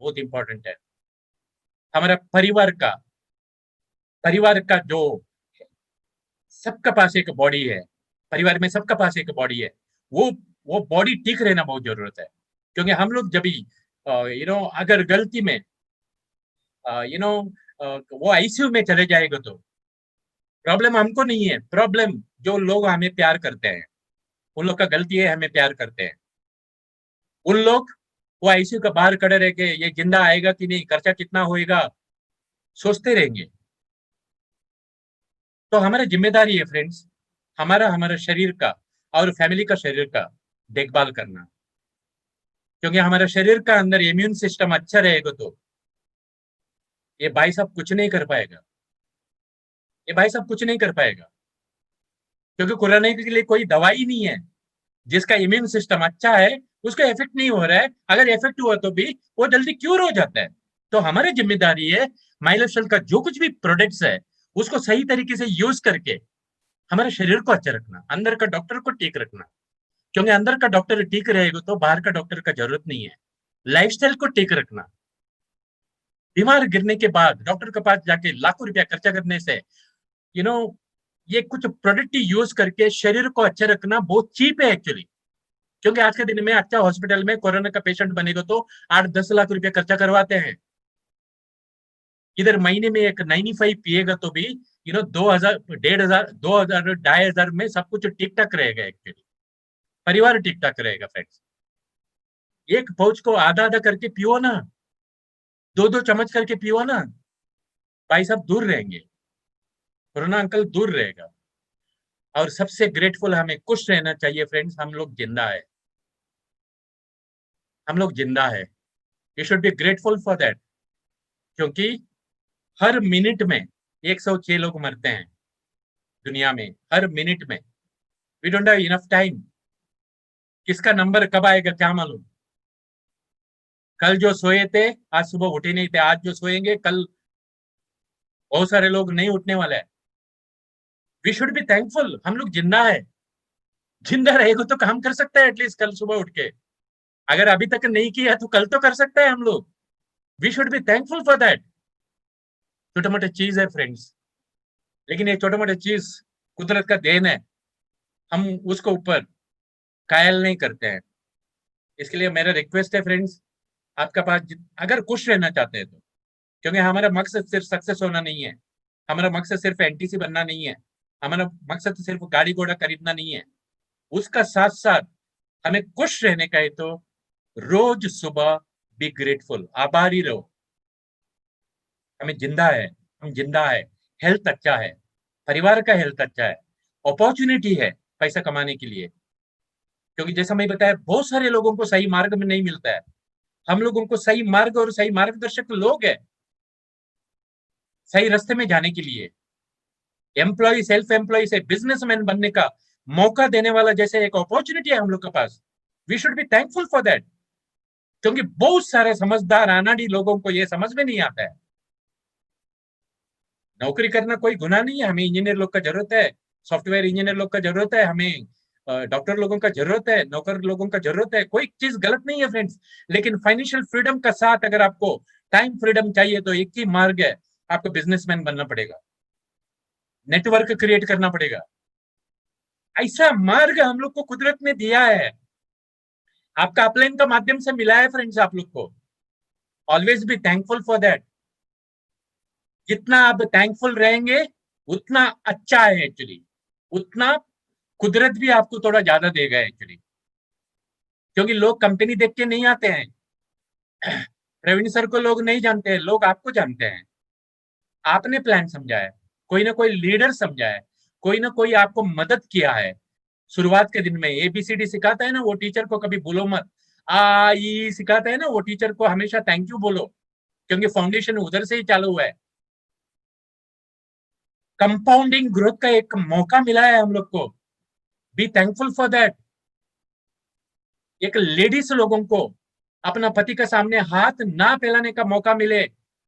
बहुत इंपॉर्टेंट है। हमारा परिवार का जो सबका पास एक बॉडी है, परिवार में सबका पास एक बॉडी है, वो वो बॉडी ठीक रहना बहुत जरूरत है। क्योंकि हम लोग जब अगर गलती में यू नो वो आईसीयू में चले जाएगा तो प्रॉब्लम हमको नहीं है, प्रॉब्लम जो लोग हमें प्यार करते हैं, उन लोग का गलती है, हमें प्यार करते हैं। उन लोग वो आईसीयू का बाहर खड़े रह के ये जिंदा आएगा कि नहीं, खर्चा कितना होएगा, सोचते रहेंगे। तो हमारा जिम्मेदारी है फ्रेंड्स, हमारा हमारा शरीर का और फैमिली का शरीर का देखभाल करना। क्योंकि हमारा शरीर का अंदर इम्यून सिस्टम अच्छा रहेगा तो ये भाई साहब कुछ नहीं कर पाएगा, ये भाई साहब कुछ नहीं कर पाएगा। क्योंकि कोरोना के लिए कोई दवाई नहीं है। जिसका इम्यून सिस्टम अच्छा है उसको इफेक्ट नहीं हो रहा है, अगर इफेक्ट हुआ तो भी वो जल्दी क्यूर हो जाता है। तो हमारी जिम्मेदारी है माइलोशल का जो कुछ भी प्रोडक्ट्स है उसको सही तरीके से यूज करके हमारे शरीर को अच्छा रखना, अंदर का डॉक्टर को ठीक रखना। क्योंकि अंदर का डॉक्टर ठीक रहेगा तो बाहर का डॉक्टर का जरूरत नहीं है। लाइफस्टाइल को ठीक रखना, बीमार गिरने के बाद डॉक्टर के पास जाके लाखों रुपया खर्चा करने से यू नो ये कुछ प्रोडक्ट यूज करके शरीर को अच्छा रखना बहुत चीप है एक्चुअली। क्योंकि आज के दिन में अच्छा हॉस्पिटल में कोरोना का पेशेंट बनेगा तो 8-10 लाख रुपया खर्चा करवाते हैं। इधर महीने में एक 95 पिएगा तो भी 2,000, 1,500, 2,000, 2,500 में सब कुछ ठीक ठाक रहेगा एक्चुअली। परिवार ठीक ठाक रहेगा फ्रेंड्स। एक पाउच को आधा आधा करके पियो ना, 2-2 चम्मच करके पियो ना, भाई साहब दूर रहेंगे, कोरोना अंकल दूर रहेगा। और सबसे ग्रेटफुल हमें खुश रहना चाहिए फ्रेंड्स, हम लोग जिंदा है, हम लोग जिंदा है। You should be grateful for that. क्योंकि हर मिनट में 106 लोग मरते हैं दुनिया में, हर मिनट में। We don't have enough time. किसका नंबर कब आएगा क्या मालूम। कल जो सोए थे आज सुबह उठे नहीं थे, आज जो सोएंगे कल बहुत सारे लोग नहीं उठने वाले हैं। वी शुड बी थैंकफुल, हम लोग जिंदा है। जिंदा रहेगा तो काम कर सकता है एटलीस्ट कल सुबह उठ के। अगर अभी तक नहीं किया तो कल तो कर सकते हैं हम लोग। We should be thankful for that. छोटे मोटे चीज है फ्रेंड्स, लेकिन ये छोटे मोटे चीज कुदरत का देन है, हम उसको ऊपर कायल नहीं करते हैं। इसके लिए मेरा रिक्वेस्ट है फ्रेंड्स, आपका पास अगर खुश रहना चाहते हैं तो, क्योंकि हमारा मकसद सिर्फ सक्सेस होना नहीं है, हमारा मकसद सिर्फ एनटीसी बनना नहीं है, हमारा मकसद सिर्फ गाड़ी घोड़ा खरीदना नहीं है। उसका साथ साथ हमें खुश रहने का है तो रोज सुबह बी ग्रेटफुल, आभारी रहो। हमें जिंदा है, हम जिंदा है, हेल्थ अच्छा है, परिवार का हेल्थ अच्छा है, अपॉर्चुनिटी है पैसा कमाने के लिए। क्योंकि जैसा मैं बताया बहुत सारे लोगों को सही मार्ग में नहीं मिलता है। हम लोगों को सही मार्ग और सही मार्गदर्शक लोग है सही रास्ते में जाने के लिए। एम्प्लॉय, सेल्फ एम्प्लॉय से बिजनेसमैन बनने का मौका देने वाला जैसे एक अपॉर्चुनिटी है हम लोग के पास। We should be thankful for that. क्योंकि बहुत सारे समझदार अनाड़ी लोगों को ये समझ में नहीं आता है। नौकरी करना कोई गुनाह नहीं है, हमें इंजीनियर लोग का जरूरत है, सॉफ्टवेयर इंजीनियर लोग का जरूरत है, हमें डॉक्टर लोगों का जरूरत है, नौकर लोगों का जरूरत है, कोई चीज गलत नहीं है फ्रेंड्स। लेकिन फाइनेंशियल फ्रीडम का साथ अगर आपको टाइम फ्रीडम चाहिए तो एक ही मार्ग है, आपको बिजनेसमैन बनना पड़ेगा, नेटवर्क क्रिएट करना पड़ेगा। ऐसा मार्ग हम लोग को कुदरत ने दिया है, आपका अपलाइन का माध्यम से मिला है फ्रेंड्स आप लोग को। Always be thankful for that. जितना आप थैंकफुल रहेंगे उतना अच्छा है एक्चुअली, उतना कुदरत भी आपको थोड़ा ज्यादा देगा एक्चुअली। क्योंकि लोग कंपनी देख के नहीं आते हैं, प्रवीण सर को लोग नहीं जानते हैं, लोग आपको जानते हैं। आपने प्लान समझा है, कोई ना कोई लीडर समझा है, कोई ना कोई आपको मदद किया है। शुरुआत के दिन में एबीसीडी सिखाता है ना वो टीचर को कभी भूलो मत, आ ई सिखाता है ना वो टीचर को हमेशा थैंक यू बोलो, क्योंकि फाउंडेशन उधर से ही चालू हुआ है। कंपाउंडिंग ग्रोथ का एक मौका मिला है हम लोग को, बी थैंकफुल फॉर दैट। एक लेडीज लोगों को अपना पति का सामने हाथ ना फैलाने का मौका मिले,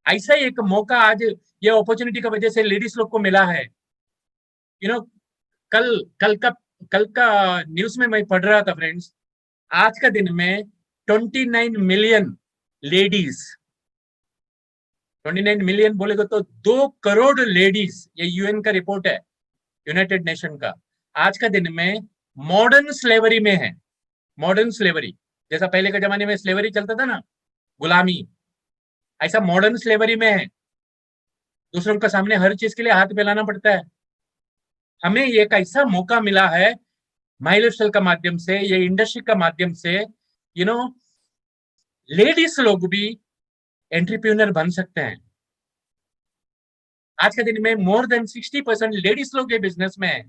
ऐसा ही एक मौका आज ये अपॉर्चुनिटी की वजह से लेडीज लोग को मिला है। यू नो कल कल का कल का न्यूज में मैं पढ़ रहा था फ्रेंड्स, आज का दिन में 29 मिलियन लेडीज 29 मिलियन बोलेगा तो 2 करोड़ लेडीज, ये यूएन का रिपोर्ट है, यूनाइटेड नेशन का, आज का दिन में मॉडर्न स्लेवरी में है। मॉडर्न स्लेवरी, जैसा पहले के जमाने में स्लेवरी चलता था ना, गुलामी, ऐसा मॉडर्न स्लेवरी में है। दूसरों के सामने हर चीज के लिए हाथ फैलाना पड़ता है। हमें एक ऐसा मौका मिला है माई लाइफस्टाइल का माध्यम से, ये इंडस्ट्री का माध्यम से, यू नो लेडीज लोग भी एंटरप्रेन्योर बन सकते हैं। आज के दिन में मोर देन 60% लेडीज लोग ये बिजनेस में है।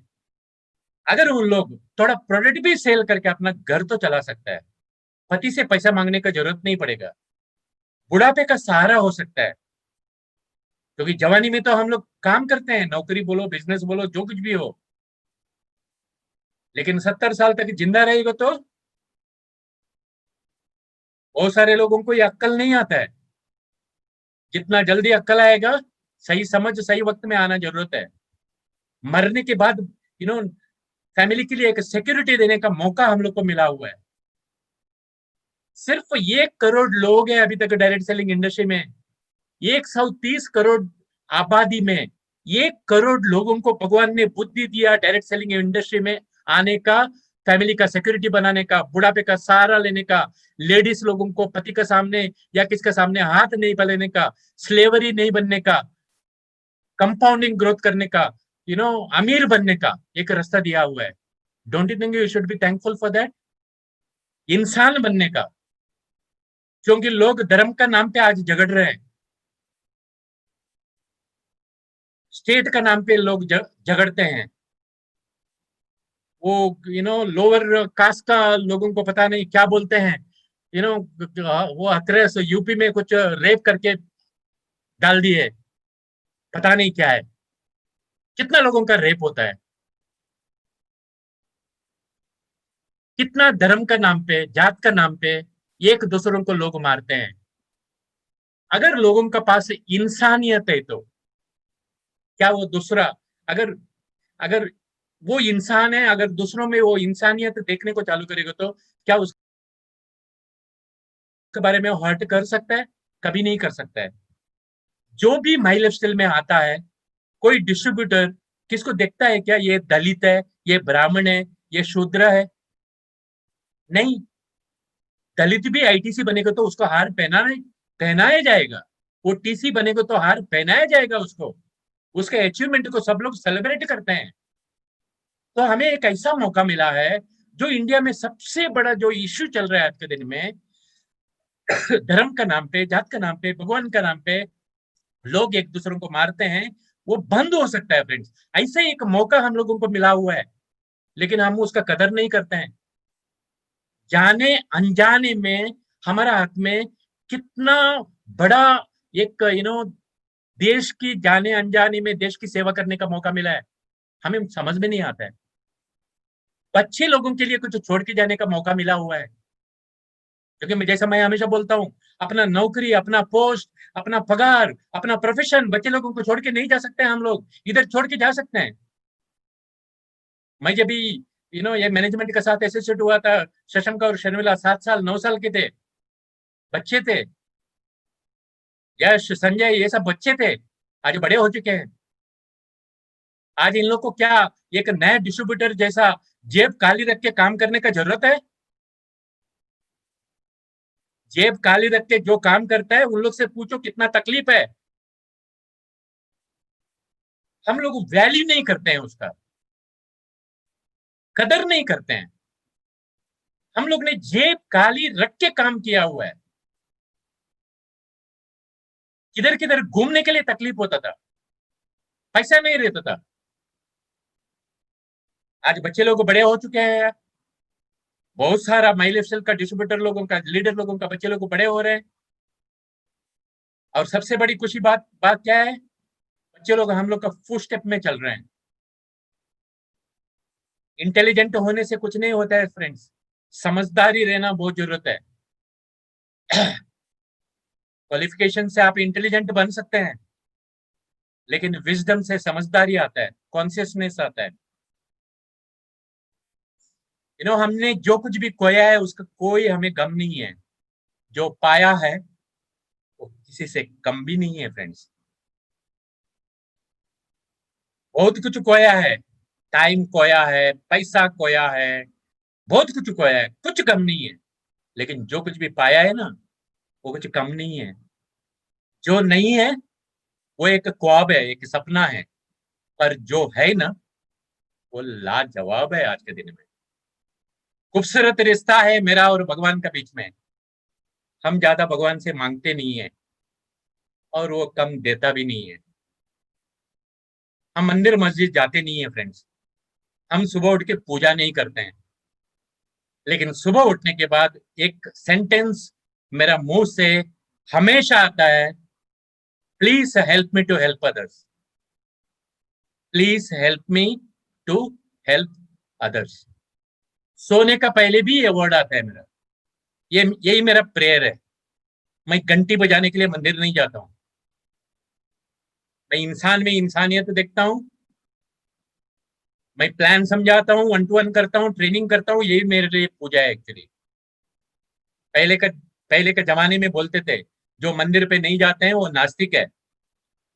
अगर उन लोग थोड़ा प्रोडक्ट भी सेल करके अपना घर तो चला सकता है, पति से पैसा मांगने का जरूरत नहीं पड़ेगा, बुढ़ापे का सहारा हो सकता है। क्योंकि जवानी में तो हम लोग काम करते हैं, नौकरी बोलो, बिजनेस बोलो, जो कुछ भी हो, लेकिन 70 साल तक जिंदा रहेगा तो बहुत सारे लोगों को ये अक्ल नहीं आता है। जितना जल्दी अक्ल आएगा, सही समझ सही वक्त में आना जरूरत है। मरने के बाद फैमिली के लिए एक सिक्योरिटी देने का मौका हम लोग को मिला हुआ है। सिर्फ 1 करोड़ लोग हैं अभी तक डायरेक्ट सेलिंग इंडस्ट्री में। 130 करोड़ आबादी में 1 करोड़ लोगों को भगवान ने बुद्धि दिया डायरेक्ट सेलिंग इंडस्ट्री में आने का, फैमिली का सिक्योरिटी बनाने का, बुढ़ापे का सहारा लेने का, लेडीज लोगों को पति के सामने या किसके सामने हाथ नहीं फैलाने का, स्लेवरी नहीं बनने का, कंपाउंडिंग ग्रोथ करने का, अमीर बनने का एक रास्ता दिया हुआ है। Don't you think you should be thankful for that? इंसान बनने का। क्योंकि लोग धर्म का नाम पे आज झगड़ रहे हैं, स्टेट का नाम पे लोग झगड़ते हैं। वो लोअर कास्ट का लोगों को पता नहीं क्या बोलते हैं, वो हथरस यूपी में कुछ रेप करके डाल दिए, पता नहीं क्या है, कितना लोगों का रेप होता है, कितना धर्म का नाम पे, जात का नाम पे एक दूसरों को लोग मारते हैं। अगर लोगों के पास इंसानियत है तो क्या वो दूसरा, अगर अगर वो इंसान है, अगर दूसरों में वो इंसानियत देखने को चालू करेगा तो क्या उसके बारे में हर्ट कर सकता है? कभी नहीं कर सकता है। जो भी माई लाइफस्टाइल में आता है, कोई डिस्ट्रीब्यूटर किसको देखता है क्या ये दलित है, ये ब्राह्मण है, ये शूद्र है? नहीं। दलित भी आईटीसी बनेगा तो उसको हार पहनाया जाएगा, वो टीसी बनेगा तो हार पहनाया जाएगा उसको, उसके अचीवमेंट को सब लोग सेलिब्रेट करते हैं। तो हमें एक ऐसा मौका मिला है, जो इंडिया में सबसे बड़ा जो इश्यू चल रहा है आज के दिन में, धर्म का नाम पे, जात का नाम पे, भगवान का नाम पे लोग एक दूसरों को मारते हैं, वो बंद हो सकता है फ्रेंड्स। ऐसा ही एक मौका हम लोगों को मिला हुआ है, लेकिन हम उसका कदर नहीं करते हैं। जाने अनजाने में हमारा हाथ में कितना बड़ा एक देश की जाने अनजाने में देश की सेवा करने का मौका मिला है, हमें समझ में नहीं आता है। अच्छे लोगों के लिए कुछ छोड़ के जाने का मौका मिला हुआ है। क्योंकि जैसा मैं हमेशा बोलता हूं, अपना नौकरी, अपना पोस्ट, अपना पगार, अपना प्रोफेशन बच्चे लोगों को छोड़ के नहीं जा सकते हैं। हम लोग इधर छोड़ के जा सकते हैं। मैं जब भी ये मैनेजमेंट के साथ एसोसिएट हुआ था, शशंक और शर्मिला 7 साल 9 साल के थे, बच्चे थे, यश संजय ये सब बच्चे थे, आज बड़े हो चुके हैं। आज इन लोग को क्या एक नया डिस्ट्रीब्यूटर जैसा जेब काली रख के काम करने का जरूरत है? जेब काली रख के जो काम करता है उन लोग से पूछो कितना तकलीफ है। हम लोग वैल्यू नहीं करते हैं, उसका कदर नहीं करते हैं। हम लोग ने जेब काली रख के काम किया हुआ है। किधर किधर घूमने के लिए तकलीफ होता था, पैसा नहीं रहता था। आज बच्चे लोग बड़े हो चुके हैं, बहुत सारा माई लाइफस्टाइल का डिस्ट्रीब्यूटर लोगों का, लीडर लोगों का बच्चे लोग बड़े हो रहे हैं। और सबसे बड़ी खुशी बात बात क्या है, बच्चे लोग हम लोग का फुट स्टेप में चल रहे हैं। इंटेलिजेंट होने से कुछ नहीं होता है फ्रेंड्स, समझदारी रहना बहुत जरूरत है। क्वालिफिकेशन से आप इंटेलिजेंट बन सकते हैं, लेकिन विजडम से समझदारी आता है, कॉन्शियसनेस आता है। हमने जो कुछ भी खोया है उसका कोई हमें गम नहीं है। जो पाया है वो किसी से कम भी नहीं है फ्रेंड्स। बहुत कुछ खोया है, टाइम खोया है, पैसा खोया है, बहुत कुछ खोया है, कुछ कम नहीं है। लेकिन जो कुछ भी पाया है ना, वो कुछ कम नहीं है। जो नहीं है वो एक ख्वाब है, एक सपना है, पर जो है ना वो लाजवाब है आज के दिन में। खूबसूरत रिश्ता है मेरा और भगवान का बीच में। हम ज्यादा भगवान से मांगते नहीं है और वो कम देता भी नहीं है। हम मंदिर मस्जिद जाते नहीं है फ्रेंड्स। हम सुबह उठ के पूजा नहीं करते हैं, लेकिन सुबह उठने के बाद एक सेंटेंस मेरा मुंह से हमेशा आता है, please help me to help others. Please help me to help others. सोने का पहले भी ये वर्ड आता है मेरा। ये यही मेरा प्रेयर है। मैं घंटी बजाने के लिए मंदिर नहीं जाता हूँ। मैं इंसान में इंसानियत देखता हूँ। मैं प्लान समझाता हूँ, वन टू वन करता हूँ, ट्रेनिंग करता हूँ। यही मेरे लिए पूजा है एक्चुअली। पहले का पहले के जमाने में बोलते थे जो मंदिर पे नहीं जाते हैं वो नास्तिक है।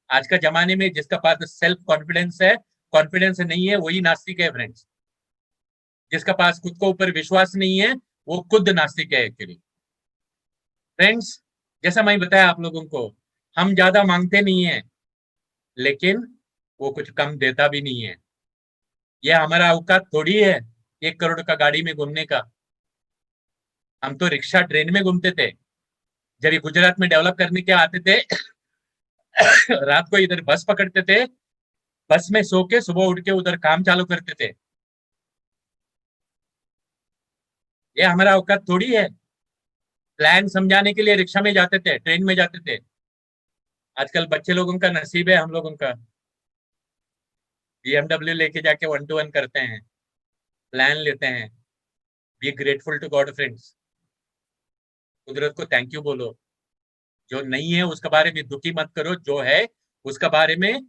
आज का जमाने में जिसका पास सेल्फ कॉन्फिडेंस है, कॉन्फिडेंस नहीं है, वही नास्तिक है फ्रेंड्स। जिसका पास खुद को ऊपर विश्वास नहीं है वो खुद नास्तिक है एक्चुअली। फ्रेंड्स, जैसा मैं बताया आप लोगों को, हम ज्यादा मांगते नहीं है, लेकिन वो कुछ कम देता भी नहीं है। ये हमारा औकात थोड़ी है 1 करोड़ का गाड़ी में घूमने का। हम तो रिक्शा ट्रेन में घूमते थे। जब ये गुजरात में डेवलप करने के आते थे रात को इधर बस पकड़ते थे, बस में सो के सुबह उठ के उधर काम चालू करते थे। ये हमारा औकात थोड़ी है। प्लान समझाने के लिए रिक्शा में जाते थे, ट्रेन में जाते थे। आजकल बच्चे लोगों का नसीब है, हम लोगों का BMW लेके जाके वन टू वन करते हैं, प्लान लेते हैं। Be grateful to God friends. कुदरत को थैंक यू बोलो। जो नहीं है उसके बारे में दुखी मत करो, जो है उसका बारे में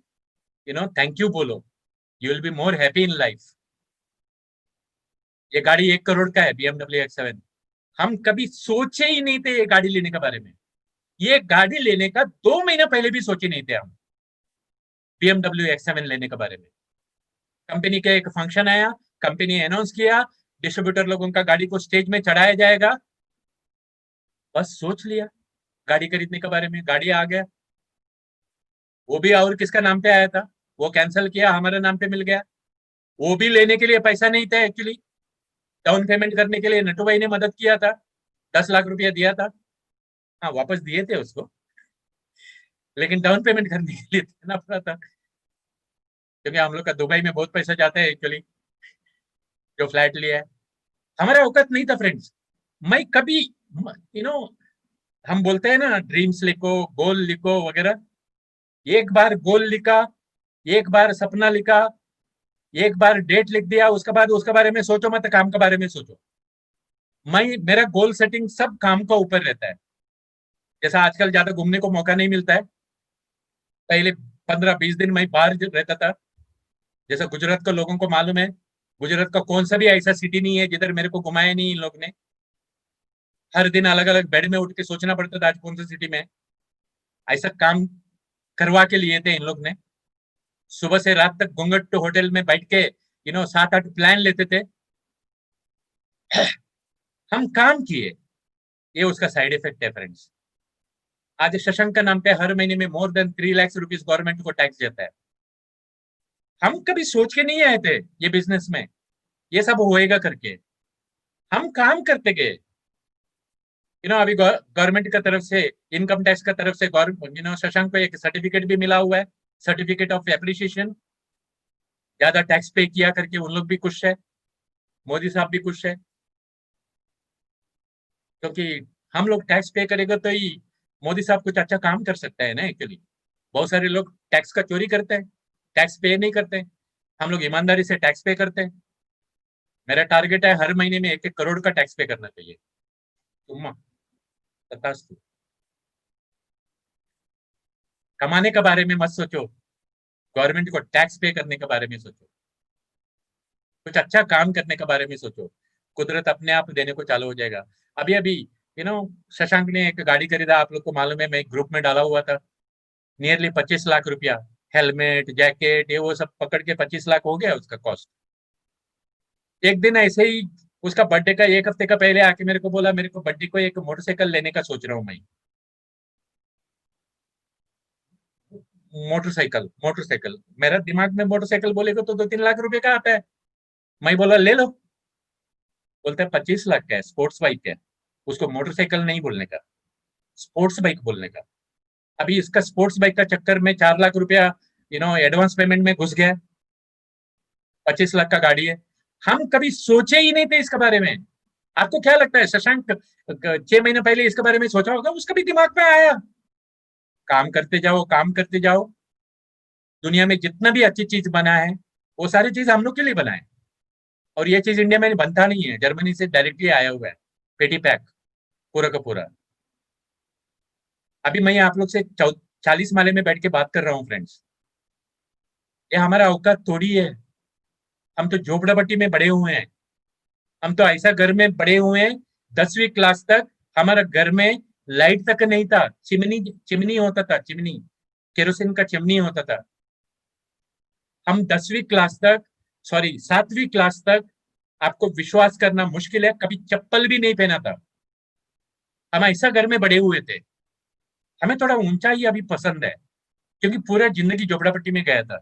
थैंक यू बोलो। You will be more happy in life. ये गाड़ी 1 करोड़ का है, BMW X7। हम कभी सोचे ही नहीं थे ये गाड़ी लेने के बारे में। ये गाड़ी लेने का 2 महीना पहले भी सोचे नहीं थे हम, BMW X7 लेने के बारे में। कंपनी का एक फंक्शन आया, कंपनी अनाउंस किया, डिस्ट्रीब्यूटर लोगों का गाड़ी को स्टेज में चढ़ाया जाएगा। बस सोच लिया गाड़ी खरीदने के बारे में, गाड़ी आ गया। वो भी और किसका नाम पे आया था, वो कैंसिल किया, हमारे नाम पे मिल गया। वो भी लेने के लिए पैसा नहीं था एक्चुअली। डाउन पेमेंट करने के लिए नटू भाई ने मदद किया था, 10 लाख रुपया दिया था। हाँ, वापस दिए थे उसको, लेकिन डाउन पेमेंट करने के लिए देना पड़ा था, क्योंकि हम लोग का दुबई में बहुत पैसा जाता है एक्चुअली, जो फ्लैट लिया है। हमारा औकात नहीं था फ्रेंड्स। मैं कभी यू नो हम बोलते हैं ना ड्रीम्स लिखो, गोल लिखो वगैरह। एक बार गोल लिखा, एक बार सपना लिखा, एक बार डेट लिख दिया, उसके बाद उसके बारे में सोचो मत, काम के बारे में सोचो। मैं मेरा गोल सेटिंग सब काम का ऊपर रहता है। जैसा आजकल ज्यादा घूमने को मौका नहीं मिलता है, पहले 15-20 दिन मैं बाहर रहता था। जैसा गुजरात का लोगों को मालूम है, गुजरात का कौन सा भी ऐसा सिटी नहीं है जिधर मेरे को घुमाया नहीं इन लोग ने। हर दिन अलग अलग बेड में उठ के सोचना पड़ता था आज कौन सी सिटी में। ऐसा काम करवा के लिए थे इन लोग ने। सुबह से रात तक घूंघट होटल में बैठ के 7-8 प्लान लेते थे। हम काम किए, ये उसका साइड इफेक्ट है फ्रेंड्स। आज शशांक का नाम पे हर महीने में more than 3 lakh rupees government को टैक्स देता है। हम कभी सोच के नहीं आए थे ये बिजनेस में ये सब होएगा करके। हम काम करते गए। अभी गवर्नमेंट का तरफ से, इनकम टैक्स का तरफ से शशांक को एक सर्टिफिकेट भी मिला हुआ है, सर्टिफिकेट ऑफ एप्रिसिएशन। ज्यादा टैक्स पे किया करके उन लोग भी खुश है, मोदी साहब भी खुश है, क्योंकि हम लोग टैक्स पे करेंगे तो ही मोदी साहब कुछ अच्छा काम कर सकता है ना एक्चुअली। बहुत सारे लोग टैक्स का चोरी करते हैं, टैक्स पे नहीं करते हैं। हम लोग ईमानदारी से टैक्स पे करते हैं। मेरा टारगेट है हर महीने में 1-1 करोड़ का टैक्स पे करना चाहिए। तुम तथास्तु। कमाने के बारे में मत सोचो, गवर्नमेंट को टैक्स पे करने के बारे में सोचो, कुछ अच्छा काम करने के बारे में सोचो। कुदरत अपने आप देने को चालू हो जाएगा। अभी अभी शशांक ने एक गाड़ी खरीदा, आप लोग को मालूम है, मैं एक ग्रुप में डाला हुआ था, नियरली 25 लाख रुपया, हेलमेट जैकेट ये वो सब पकड़ के 25 लाख हो गया उसका कॉस्ट। एक दिन ऐसे ही उसका बर्थडे का 1 हफ्ते का पहले आके मेरे को बोला, मेरे को बर्थडे को एक मोटरसाइकिल लेने का सोच रहा हूँ मैं। मोटरसाइकिल मोटरसाइकिल, मेरा दिमाग में मोटरसाइकिल बोलेगा तो 2-3 लाख रुपए का आता है। मैं बोला ले लो। बोलता है 25 लाख का है, स्पोर्ट्स बाइक है। उसको मोटरसाइकिल नहीं बोलने का, स्पोर्ट्स बाइक बोलने का। अभी इसका स्पोर्ट्स बाइक का चक्कर में 4 लाख रुपया एडवांस पेमेंट में घुस गया। 25 लाख का गाड़ी है। हम कभी सोचे ही नहीं थे इसके बारे में। आपको क्या लगता है शशांक 6 महीने पहले इसके बारे में सोचा होगा? उसका भी दिमाग में आया। काम करते जाओ, काम करते जाओ। दुनिया में जितना भी अच्छी चीज बना है वो सारी चीज हम लोग के लिए बना है। और ये चीज इंडिया में बनता नहीं है, जर्मनी से डायरेक्टली आया हुआ है, पेटी पैक पूरा का पूरा। अभी मैं आप लोग से 40 माले में बैठ के बात कर रहा हूँ फ्रेंड्स। ये हमारा औकात थोड़ी है। हम तो झोपड़ापट्टी में बड़े हुए हैं। हम तो ऐसा घर में बड़े हुए हैं, 10वीं क्लास तक हमारा घर में लाइट तक नहीं था। चिमनी चिमनी होता था, चिमनी, केरोसिन का चिमनी होता था। हम 10वीं क्लास तक, सॉरी 7वीं क्लास तक, आपको विश्वास करना मुश्किल है, कभी चप्पल भी नहीं पहना था। हम ऐसा घर में बड़े हुए थे। हमें थोड़ा ऊंचाई अभी पसंद है, क्योंकि पूरा जिंदगी झोपड़ापट्टी में गया था।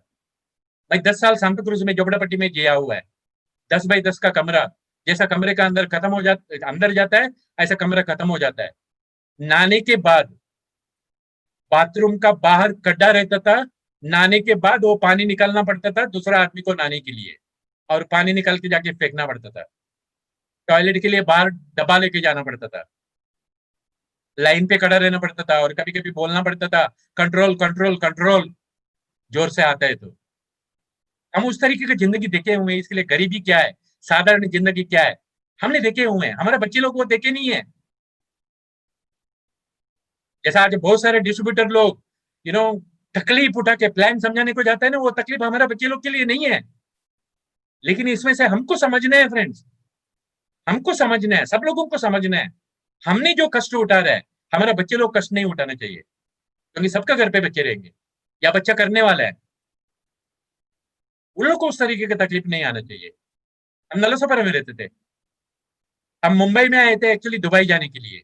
भाई 10 साल सांता क्रूज में झोपड़ापट्टी में जिया हुआ है। 10 बाई 10 का कमरा, जैसा कमरे का अंदर खत्म हो जाता, अंदर जाता है ऐसा कमरा खत्म हो जाता है। नहाने के बाद बाथरूम का बाहर गड्ढा रहता था। नहाने के बाद वो पानी निकालना पड़ता था दूसरा आदमी को नहाने के लिए, और पानी निकाल के जाके फेंकना पड़ता था। टॉयलेट के लिए बाहर डब्बा लेके जाना पड़ता था। लाइन पे खड़ा रहना पड़ता था, और कभी कभी बोलना पड़ता था कंट्रोल कंट्रोल कंट्रोल, जोर से आता है तो। हम उस तरीके की जिंदगी देखे हुए हैं, इसके लिए गरीबी क्या है, साधारण जिंदगी क्या है, हमने देखे हुए हैं। हमारे बच्चे लोग वो देखे नहीं है। जैसा आज बहुत सारे डिस्ट्रीब्यूटर लोग यू नो तकलीफ उठा के प्लान समझाने को जाता है ना, वो तकलीफ हमारे बच्चे लोग के लिए नहीं है। लेकिन इसमें से हमको समझना है फ्रेंड्स, हमको समझना है, सब लोगों को समझना है। हमने जो कष्ट उठा रहा है, हमारा बच्चे लोग कष्ट नहीं उठाना चाहिए, क्योंकि सबका घर पे बच्चे रहेंगे या बच्चा करने वाला है। उन लोग को उस तरीके की तकलीफ नहीं आना चाहिए। हम नलसोपारा में रहते थे। हम मुंबई में आए थे एक्चुअली दुबई जाने के लिए।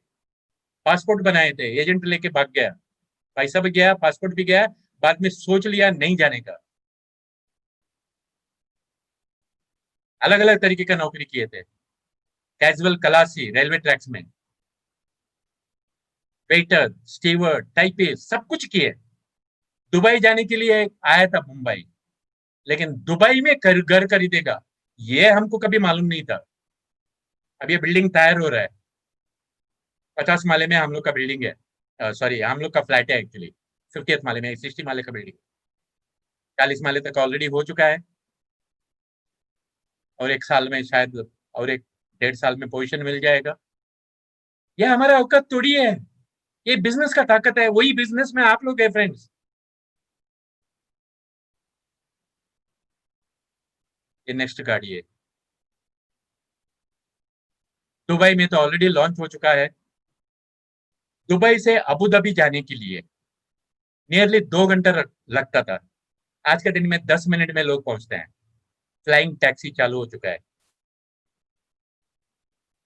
पासपोर्ट बनाए थे, एजेंट लेके भाग गया, पैसा भी गया, पासपोर्ट भी गया। बाद में सोच लिया नहीं जाने का। अलग अलग तरीके का नौकरी किए थे। कैजुअल खलासी रेलवे ट्रैक्स में, वेटर, स्टीवर्ड, टाइपिस्ट, सब कुछ किए। दुबई जाने के लिए आया था मुंबई, लेकिन दुबई में घर खरीदेगा ये हमको कभी मालूम नहीं था। अब ये बिल्डिंग तैयार हो रहा है। 50 माले में हम लोग का बिल्डिंग है, सॉरी हम लोग का फ्लैट है एक्चुअली। 50th माले में 60 माले का बिल्डिंग, 40 माले तक ऑलरेडी हो चुका है। और 1 साल में शायद, और एक 1.5 साल में पोजीशन मिल जाएगा। ये हमारा औकात थोड़ी है। ये बिजनेस का ताकत है, वही बिजनेस में आप लोग है फ्रेंड्स। ये नेक्स्ट गाड़ी है। दुबई में तो ऑलरेडी लॉन्च हो चुका है। दुबई से अबू धाबी जाने के लिए नियरली 2 घंटा लगता था। आज के दिन में 10 मिनट में लोग पहुंचते हैं। फ्लाइंग टैक्सी चालू हो चुका है।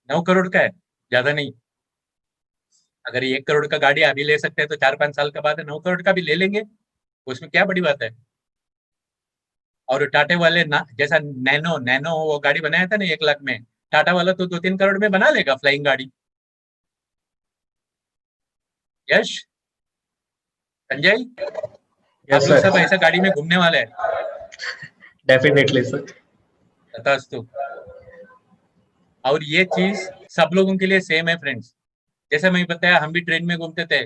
9 करोड़ का है, ज्यादा नहीं। अगर ये 1 करोड़ का गाड़ी अभी ले सकते हैं तो 4-5 साल के बाद 9 करोड़ का भी ले लेंगे, उसमें क्या बड़ी बात है। और टाटा वाले जैसा नैनो नैनो वो गाड़ी बनाया था ना 1 लाख में, टाटा वाला तो 2-3 करोड़ में बना लेगा फ्लाइंग गाड़ी। यश, संजय, आप यस लोग सर, सब ऐसा गाड़ी में घूमने वाले हैं। Definitely sir. तथास्तु। और ये चीज सब लोगों के लिए सेम है फ्रेंड्स। जैसे मैं बताया, हम भी ट्रेन में घूमते थे,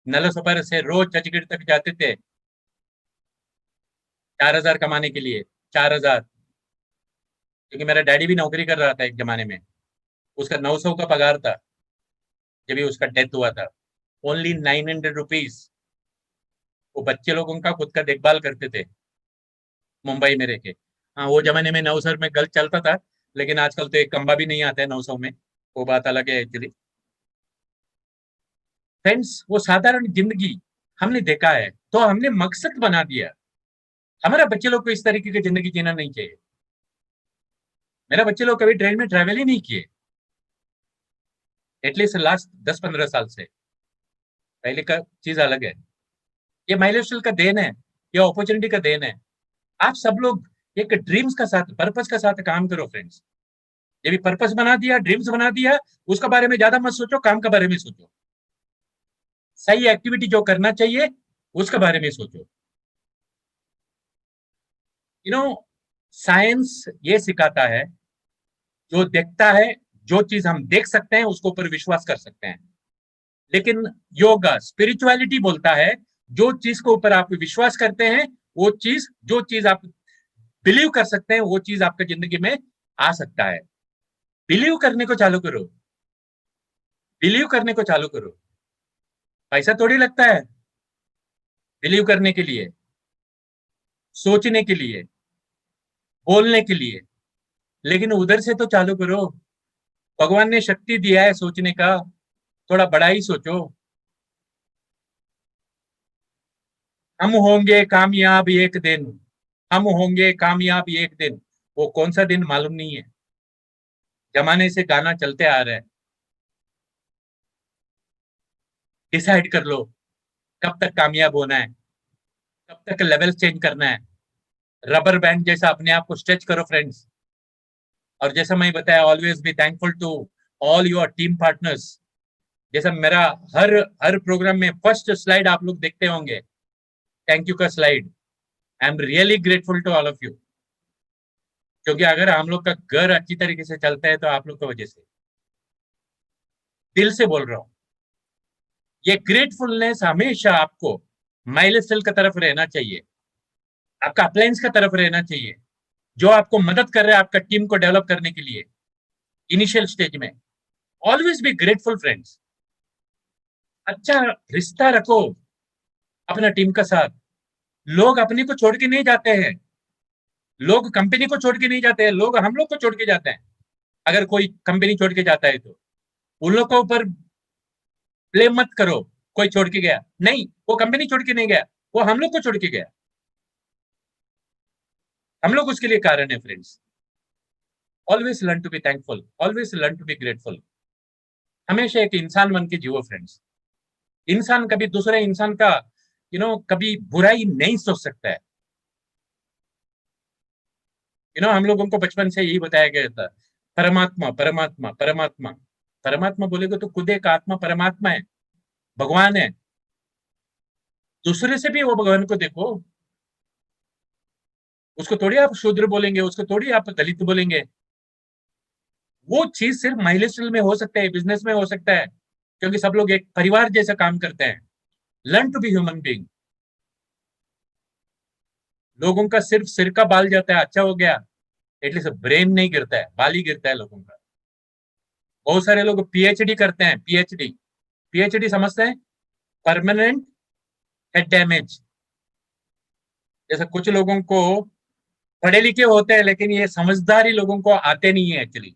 नलसोपारा से रोज चर्चगेट तक जाते थे 4,000 कमाने के लिए। 4,000, क्योंकि मेरा डैडी भी नौकरी कर रहा था एक जमाने में। उसका 900 का पगार था जब भी उसका डेथ हुआ था। Only 900 rupees. वो बच्चे लोगों का खुद का देखभाल करते थे मुंबई में रह के। हाँ, वो जमाने में 900 में गलत चलता था, लेकिन आजकल तो एक कंबा भी नहीं आता है 900 में। वो बात अलग है एक्चुअली। फ्रेंड्स, वो साधारण जिंदगी हमने देखा है, तो हमने मकसद बना दिया। हमारा बच्चे लोग को इस तरीके की जिंदगी जीना नहीं चाहिए। मेरा बच्चे लोग कभी ट्रेन में ट्रैवल ही नहीं किए, एटलीस्ट लास्ट 10-15 साल से। पहले का चीज अलग है। ये माइलस्टोन का देन है, ये अपॉर्चुनिटी का देन है। आप सब लोग एक ड्रीम्स का साथ, पर्पस का साथ काम करो फ्रेंड्स। ये भी पर्पस बना दिया, ड्रीम्स बना दिया, उसका बारे में ज्यादा मत सोचो, काम के बारे में सोचो। सही एक्टिविटी जो करना चाहिए उसके बारे में सोचो। यू नो, साइंस ये सिखाता है, जो देखता है, जो चीज हम देख सकते हैं उसके ऊपर विश्वास कर सकते हैं। लेकिन योगा, स्पिरिचुअलिटी बोलता है, जो चीज के ऊपर आप विश्वास करते हैं, वो चीज, जो चीज आप बिलीव कर सकते हैं, वो चीज आपके जिंदगी में आ सकता है। बिलीव करने को चालू करो, बिलीव करने को चालू करो। पैसा थोड़ी लगता है बिलीव करने के लिए, सोचने के लिए, बोलने के लिए। लेकिन उधर से तो चालू करो। भगवान ने शक्ति दिया है सोचने का, थोड़ा बड़ा ही सोचो। हम होंगे कामयाब एक दिन, हम होंगे कामयाब एक दिन। वो कौन सा दिन मालूम नहीं है। जमाने से गाना चलते आ रहा है। डिसाइड कर लो कब तक कामयाब होना है, कब तक लेवल चेंज करना है। रबर बैंड जैसा अपने आप को स्ट्रेच करो फ्रेंड्स। और जैसा मैं बताया, always be thankful to all your team partners. जैसा मेरा हर हर प्रोग्राम में फर्स्ट स्लाइड आप लोग देखते होंगे, थैंक यू का slide. I am really grateful to all of you. क्योंकि अगर हम लोग का घर अच्छी तरीके से चलता है तो आप लोग की वजह से, दिल से बोल रहा हूँ। ये ग्रेटफुलनेस हमेशा आपको माइलस्टोन की तरफ रहना चाहिए, आपका अप्लायंस की तरफ रहना चाहिए, जो आपको मदद कर रहा है आपका टीम को डेवलप करने के लिए इनिशियल स्टेज में। Always be grateful friends. अच्छा रिश्ता रखो अपना टीम का साथ। लोग अपने को छोड़ के नहीं जाते हैं, लोग कंपनी को छोड़ के नहीं जाते हैं, लोग हम लोग को छोड़ के जाते हैं। अगर कोई कंपनी छोड़ के जाता है तो उन लोग के ऊपर ब्लेम मत करो। कोई छोड़ के गया नहीं, वो कंपनी छोड़ के नहीं गया, वो हम लोग को छोड़ के गया। हम लोग उसके लिए कारण है friends. Always learn to be thankful, always learn to be grateful. हमेशा एक इंसान बन के जियो फ्रेंड्स। इंसान कभी दूसरे इंसान का कभी बुराई नहीं सोच सकता है। हम लोगों को बचपन से यही बताया गया था, परमात्मा परमात्मा परमात्मा। परमात्मा बोलेगे तो खुद एक आत्मा परमात्मा है, भगवान है। दूसरे से भी वो भगवान को देखो। उसको थोड़ी आप शूद्र बोलेंगे, उसको थोड़ी आप दलित बोलेंगे। वो चीज सिर्फ माइलस्टोन में हो सकता है, बिजनेस में हो सकता है, क्योंकि सब लोग एक परिवार जैसा काम करते हैं। Learn to be human being. लोगों का सिर्फ सिर का बाल जाता है, अच्छा हो गया। एटलीस्ट ब्रेन नहीं गिरता है, बाल ही गिरता है लोगों का। बहुत सारे लोग पीएचडी करते हैं, पीएचडी। पीएचडी समझते हैं, परमानेंट हेड डैमेज। जैसे कुछ लोगों को पढ़े लिखे होते हैं, लेकिन ये समझदारी लोगों को आते नहीं है एक्चुअली।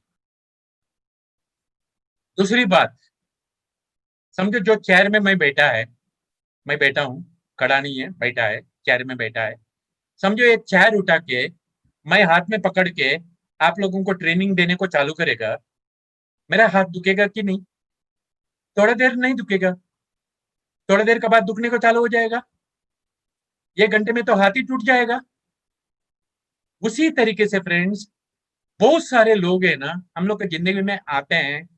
दूसरी बात, समझो जो चेयर में मैं बैठा है, मैं बैठा हूं, खड़ा नहीं है, बैठा है, चेयर में बैठा है। समझो ये चेयर उठा के मैं हाथ में पकड़ के आप लोगों को ट्रेनिंग देने को चालू करेगा, मेरा हाथ दुखेगा कि नहीं? थोड़ा देर नहीं दुखेगा, थोड़ा देर के बाद दुखने को चालू हो जाएगा। ये घंटे में तो हाथ ही टूट जाएगा। उसी तरीके से फ्रेंड्स, बहुत सारे लोग है ना हम लोग की जिंदगी में आते हैं,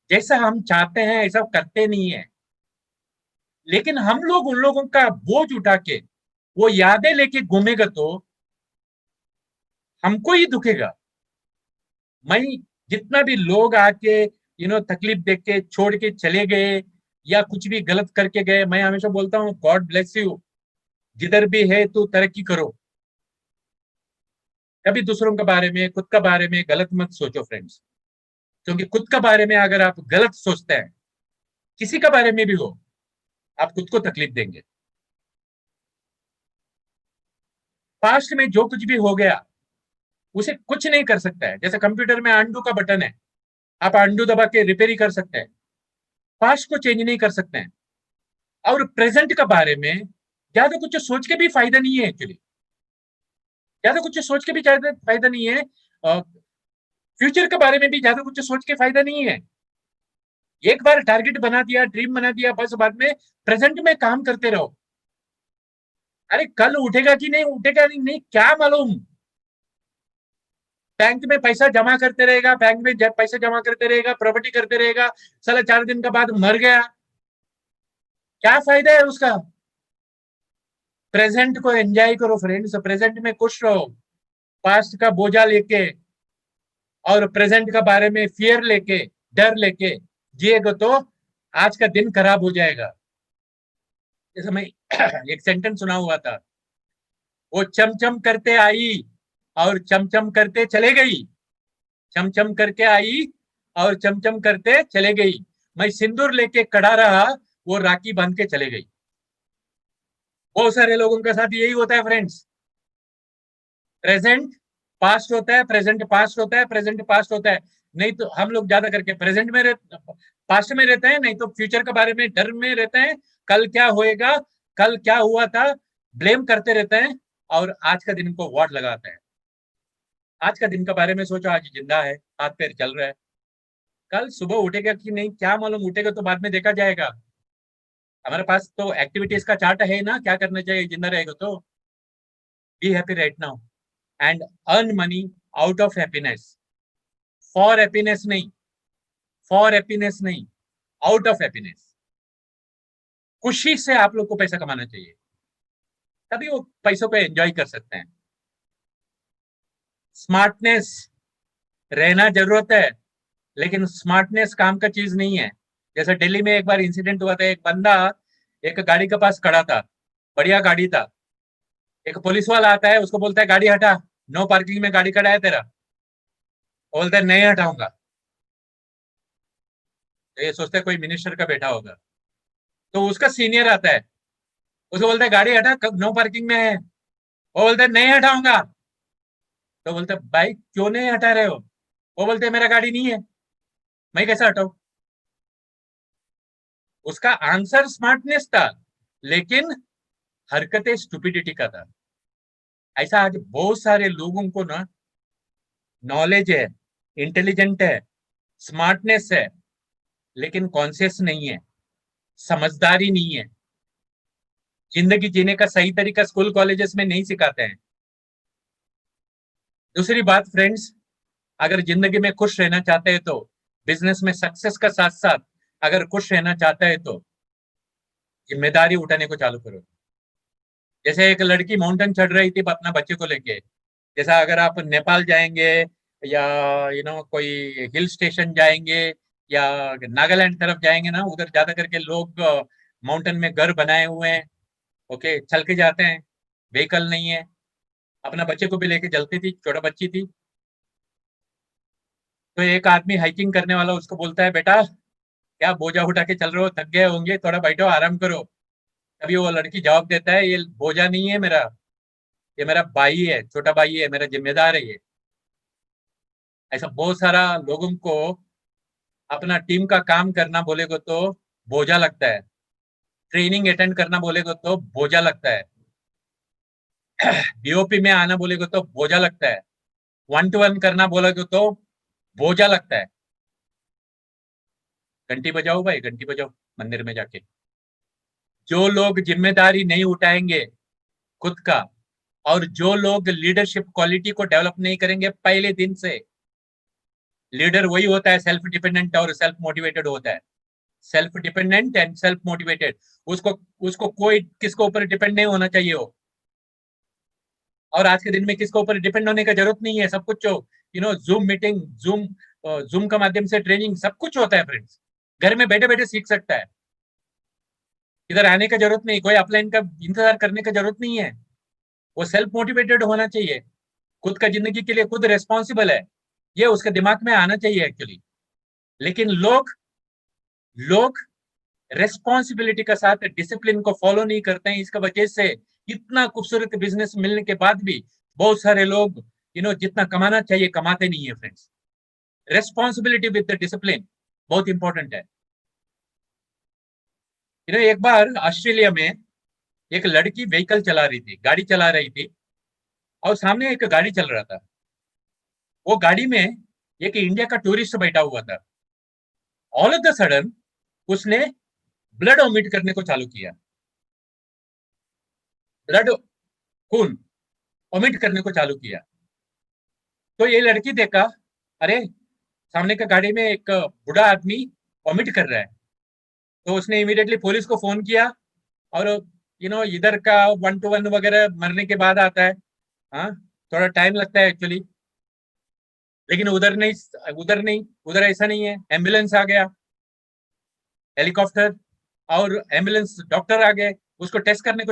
जैसा हम चाहते हैं ऐसा करते नहीं है। लेकिन हम लोग उन लोगों का बोझ उठा के वो यादें लेके घूमेगा तो हमको ही दुखेगा। मैं, जितना भी लोग आके तकलीफ देख के छोड़ के चले गए या कुछ भी गलत करके गए, मैं हमेशा बोलता हूँ गॉड ब्लेस यू। जिधर भी है तू तरक्की करो। कभी दूसरों के बारे में, खुद के बारे में गलत मत सोचो फ्रेंड्स। क्योंकि खुद के बारे में अगर आप गलत सोचते हैं, किसी के बारे में भी हो, आप खुद को तकलीफ देंगे। पास्ट में जो कुछ भी हो गया उसे कुछ नहीं कर सकता है। जैसे कंप्यूटर में अंडू का बटन है, आप अंडू दबा के रिपेयर ही कर सकते हैं। पास्ट को चेंज नहीं कर सकते हैं, और प्रेजेंट के बारे में ज्यादा कुछ सोच के भी फायदा नहीं है। एक्चुअली ज्यादा कुछ सोच के भी ज्यादा फायदा नहीं है, फ्यूचर के बारे में भी ज्यादा कुछ सोच के फायदा नहीं है। एक बार टारगेट बना दिया, ड्रीम बना दिया, बस बाद में प्रेजेंट में काम करते रहो। अरे कल उठेगा कि नहीं उठेगा, नहीं क्या मालूम। बैंक में पैसा जमा करते रहेगा, बैंक में पैसा जमा करते रहेगा, प्रॉपर्टी करते रहेगा, साला 4 दिन के बाद मर गया, क्या फायदा है उसका। प्रेजेंट को एंजॉय करो फ्रेंड्स, प्रेजेंट में खुश रहो। पास्ट का बोझा लेके और प्रेजेंट का बारे में फियर लेके, डर लेके जिएगा तो आज का दिन खराब हो जाएगा। जैसे मैं एक सेंटेंस सुना हुआ था, वो चमचम करते आई और चमचम करते चले गई, चमचम करके आई और चमचम करते चले गई, मैं सिंदूर लेके खड़ा रहा, वो राखी बांध के चले गई। बहुत सारे लोगों के साथ यही होता है फ्रेंड्स। प्रेजेंट पास्ट होता है, प्रेजेंट पास्ट होता है, प्रेजेंट पास्ट होता है। नहीं तो हम लोग ज्यादा करके प्रेजेंट में पास्ट में रहते हैं, नहीं तो फ्यूचर के बारे में डर में रहते हैं, कल क्या होएगा, कल क्या हुआ था, ब्लेम करते रहते हैं, और आज का दिन को वॉट लगाते हैं। आज का दिन के बारे में सोचो, आज जिंदा है, हाथ पैर चल रहा है, कल सुबह उठेगा कि नहीं क्या मालूम, उठेगा तो बाद में देखा जाएगा। हमारे पास तो एक्टिविटीज का चार्ट है ना, क्या करना चाहिए जिंदा रहेगा तो। Be happy right now and earn money out of happiness, for happiness नहीं, फॉर हैप्पीनेस नहीं, आउट ऑफ हैप्पीनेस। खुशी से आप लोग को पैसा कमाना चाहिए, तभी वो पैसों को एंजॉय कर सकते हैं। स्मार्टनेस रहना जरूरत है, लेकिन स्मार्टनेस काम का चीज नहीं है। जैसे दिल्ली में एक बार इंसिडेंट हुआ था, एक बंदा एक गाड़ी के पास खड़ा था, बढ़िया गाड़ी था, एक पुलिस वाला आता है, उसको बोलता है गाड़ी हटा, नो पार्किंग में गाड़ी खड़ा है तेरा, बोलता है नहीं हटाऊंगा। तो ये सोचता है कोई मिनिस्टर का बेटा होगा, तो उसका सीनियर आता है, उसको बोलता है गाड़ी हटा, नो पार्किंग में है, वो बोलता है नहीं हटाऊंगा। तो बोलते भाई क्यों नहीं हटा रहे हो, वो बोलते मेरा गाड़ी नहीं है, मैं कैसे हटाऊ। उसका आंसर स्मार्टनेस था, लेकिन हरकतें स्टुपिडिटी का था। ऐसा आज बहुत सारे लोगों को ना नॉलेज है, इंटेलिजेंट है, स्मार्टनेस है, लेकिन कॉन्शियस नहीं है, समझदारी नहीं है, जिंदगी जीने का सही तरीका स्कूल कॉलेजेस में नहीं सिखाते हैं। दूसरी बात फ्रेंड्स, अगर जिंदगी में खुश रहना चाहते हैं तो बिजनेस में सक्सेस का साथ साथ अगर खुश रहना चाहता है तो जिम्मेदारी उठाने को चालू करो। जैसे एक लड़की माउंटेन चढ़ रही थी अपना बच्चे को लेके, जैसा अगर आप नेपाल जाएंगे या कोई हिल स्टेशन जाएंगे या नागालैंड तरफ जाएंगे ना, उधर ज्यादा करके लोग माउंटेन में घर बनाए हुए हैं, ओके, चल के जाते हैं, व्हीकल नहीं है। अपना बच्चे को भी लेके चलती थी, छोटा बच्ची थी, तो एक आदमी हाइकिंग करने वाला उसको बोलता है बेटा क्या बोझा उठा के चल रहे हो, थक गए होंगे, थोड़ा बैठो आराम करो। तभी वो लड़की जवाब देता है ये बोझा नहीं है मेरा, ये मेरा भाई है, छोटा भाई है, मेरा जिम्मेदार है ये। ऐसा बहुत सारा लोगों को अपना टीम का काम करना बोलेगा तो बोझा लगता है, ट्रेनिंग अटेंड करना बोलेगा तो बोझा लगता है, बीओपी में आना बोलेगा तो बोझा लगता है, 1-to-1 करना बोलेगा तो बोझा लगता है। घंटी बजाओ भाई, घंटी बजाओ मंदिर में जाके। जो लोग जिम्मेदारी नहीं उठाएंगे खुद का, और जो लोग लीडरशिप क्वालिटी को डेवलप नहीं करेंगे पहले दिन से, लीडर वही होता है सेल्फ डिपेंडेंट और सेल्फ मोटिवेटेड होता है। Self dependent and self motivated, उसको उसको कोई किसको ऊपर डिपेंड नहीं होना चाहिए हो। और आज के दिन में किसको ऊपर डिपेंड होने का जरूरत नहीं है, सब कुछ जूम मीटिंग, जूम का माध्यम से ट्रेनिंग, सब कुछ होता है फ्रेंड्स, घर में बैठे बैठे सीख सकता है, इधर आने का जरूरत नहीं, कोई अपलाइन का इंतजार करने का जरूरत नहीं है। वो सेल्फ मोटिवेटेड होना चाहिए, खुद का जिंदगी के लिए खुद रिस्पॉन्सिबल है, ये उसके दिमाग में आना चाहिए एक्चुअली। लेकिन लोग लोग रेस्पॉन्सिबिलिटी के साथ डिसिप्लिन को फॉलो नहीं करते हैं, इसका वजह से इतना खूबसूरत बिजनेस मिलने के बाद भी बहुत सारे लोग जितना कमाना चाहिए कमाते नहीं है friends. Responsibility with the discipline बहुत इंपॉर्टेंट है। एक बार ऑस्ट्रेलिया में एक लड़की व्हीकल चला रही थी, गाड़ी चला रही थी, और सामने एक गाड़ी चल रहा था। वो गाड़ी में एक इंडिया का टूरिस्ट बैठा हुआ था। ऑल ऑफ द सडन उसने ब्लड वॉमिट करने को चालू किया, ब्लड, खून वॉमिट करने को चालू किया। तो ये लड़की देखा, अरे सामने का गाड़ी में एक बूढ़ा आदमी वॉमिट कर रहा है। तो उसने इमीडिएटली पुलिस को फोन किया, और इधर का 1 to 1 वगैरह मरने के बाद आता है। हाँ, थोड़ा टाइम लगता है एक्चुअली, लेकिन उधर ऐसा नहीं है। एम्बुलेंस आ गया, हेलीकॉप्टर और एम्बुलेंस, डॉक्टर आ गए, उसको टेस्ट करने को